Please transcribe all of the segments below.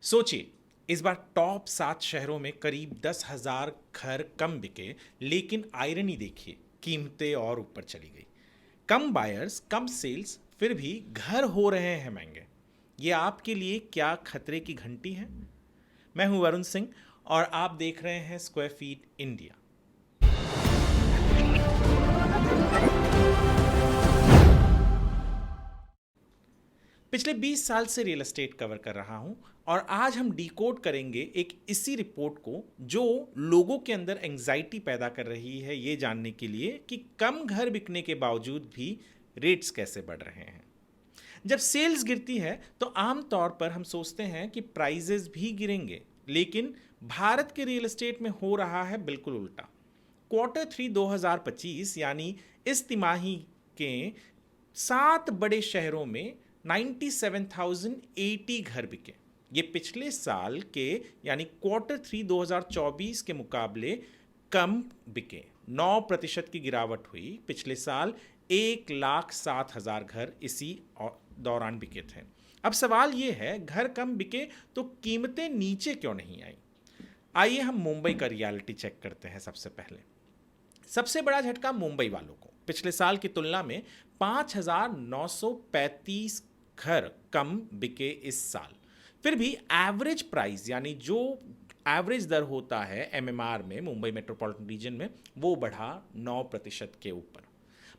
सोचिए, इस बार टॉप 7 शहरों में करीब 10,000 घर कम बिके, लेकिन आयरनी देखिए, कीमतें और ऊपर चली गई। कम बायर्स, कम सेल्स, फिर भी घर हो रहे हैं महंगे। ये आपके लिए क्या खतरे की घंटी है? मैं हूं वरुण सिंह और आप देख रहे हैं स्क्वायर फीट इंडिया। पिछले 20 साल से रियल एस्टेट कवर कर रहा हूं और आज हम डिकोड करेंगे एक इसी रिपोर्ट को जो लोगों के अंदर एंग्जाइटी पैदा कर रही है, ये जानने के लिए कि कम घर बिकने के बावजूद भी रेट्स कैसे बढ़ रहे हैं। जब सेल्स गिरती है तो आम तौर पर हम सोचते हैं कि प्राइजेस भी गिरेंगे, लेकिन भारत के रियल एस्टेट में हो रहा है बिल्कुल उल्टा। Q3 2025 यानी इस तिमाही के 7 बड़े शहरों में 97,080 घर बिके। ये पिछले साल के यानी Q3 2024 के मुकाबले कम बिके। 9% की गिरावट हुई। पिछले साल 1,07,000 घर इसी दौरान बिके थे। अब सवाल ये है, घर कम बिके तो कीमतें नीचे क्यों नहीं आई? आइए हम मुंबई का रियलिटी चेक करते हैं। सबसे बड़ा झटका मुंबई वालों को। पिछले साल की तुलना में 5,935 घर कम बिके इस साल। फिर भी एवरेज प्राइस यानी जो एवरेज दर होता है एमएमआर में, मुंबई मेट्रोपॉलिटन रीजन में, वो बढ़ा 9% के ऊपर।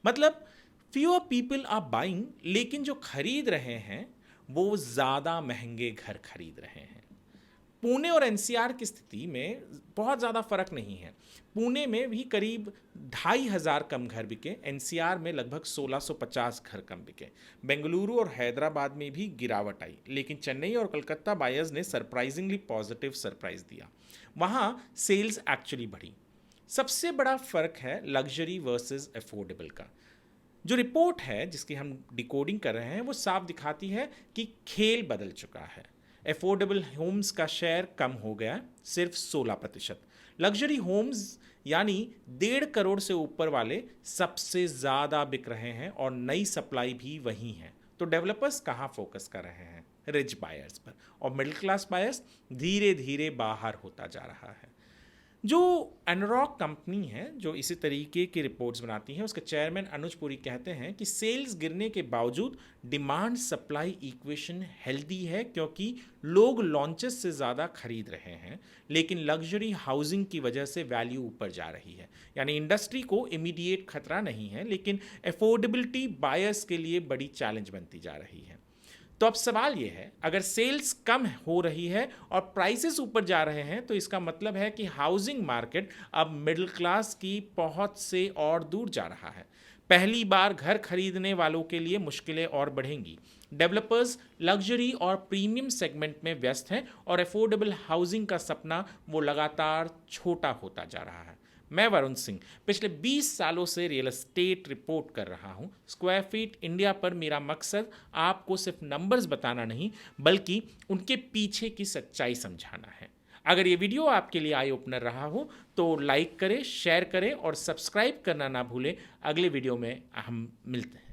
मतलब फ्यूअर पीपल आर बाइंग, लेकिन जो खरीद रहे हैं वो ज़्यादा महंगे घर खरीद रहे हैं। पुणे और एनसीआर की स्थिति में बहुत ज़्यादा फर्क नहीं है। पुणे में भी करीब 2,500 कम घर बिके, एनसीआर में लगभग 1,650 घर कम बिके। बेंगलुरु और हैदराबाद में भी गिरावट आई, लेकिन चेन्नई और कलकत्ता बायर्स ने सरप्राइजिंगली पॉजिटिव सरप्राइज दिया। वहाँ सेल्स एक्चुअली बढ़ी। सबसे बड़ा फर्क है लग्जरी वर्सेस अफोर्डेबल का। जो रिपोर्ट है जिसकी हम डिकोडिंग कर रहे हैं वो साफ दिखाती है कि खेल बदल चुका है। एफोर्डेबल होम्स का शेयर कम हो गया, सिर्फ 16%। लग्जरी होम्स यानी 1.5 करोड़ से ऊपर वाले सबसे ज़्यादा बिक रहे हैं और नई सप्लाई भी वही है। तो डेवलपर्स कहाँ फोकस कर रहे हैं? रिच बायर्स पर, और मिडिल क्लास बायर्स धीरे धीरे बाहर होता जा रहा है। जो एनरॉक कंपनी है जो इसी तरीके की रिपोर्ट्स बनाती है, उसके चेयरमैन अनुज पुरी कहते हैं कि सेल्स गिरने के बावजूद डिमांड सप्लाई इक्वेशन हेल्दी है, क्योंकि लोग लॉन्चेस से ज़्यादा खरीद रहे हैं, लेकिन लग्जरी हाउसिंग की वजह से वैल्यू ऊपर जा रही है। यानी इंडस्ट्री को इमीडिएट खतरा नहीं है, लेकिन अफोर्डेबिलिटी बायर्स के लिए बड़ी चैलेंज बनती जा रही है। तो अब सवाल ये है, अगर सेल्स कम हो रही है और प्राइसेस ऊपर जा रहे हैं तो इसका मतलब है कि हाउसिंग मार्केट अब मिडिल क्लास की पहुंच से और दूर जा रहा है। पहली बार घर खरीदने वालों के लिए मुश्किलें और बढ़ेंगी। डेवलपर्स लग्जरी और प्रीमियम सेगमेंट में व्यस्त हैं और अफोर्डेबल हाउसिंग का सपना वो लगातार छोटा होता जा रहा है। मैं वरुण सिंह पिछले 20 सालों से रियल एस्टेट रिपोर्ट कर रहा हूं। स्क्वायर फीट इंडिया पर मेरा मकसद आपको सिर्फ नंबर्स बताना नहीं, बल्कि उनके पीछे की सच्चाई समझाना है। अगर ये वीडियो आपके लिए आई ओपनर रहा हो तो लाइक करें, शेयर करें और सब्सक्राइब करना ना भूलें। अगले वीडियो में हम मिलते हैं।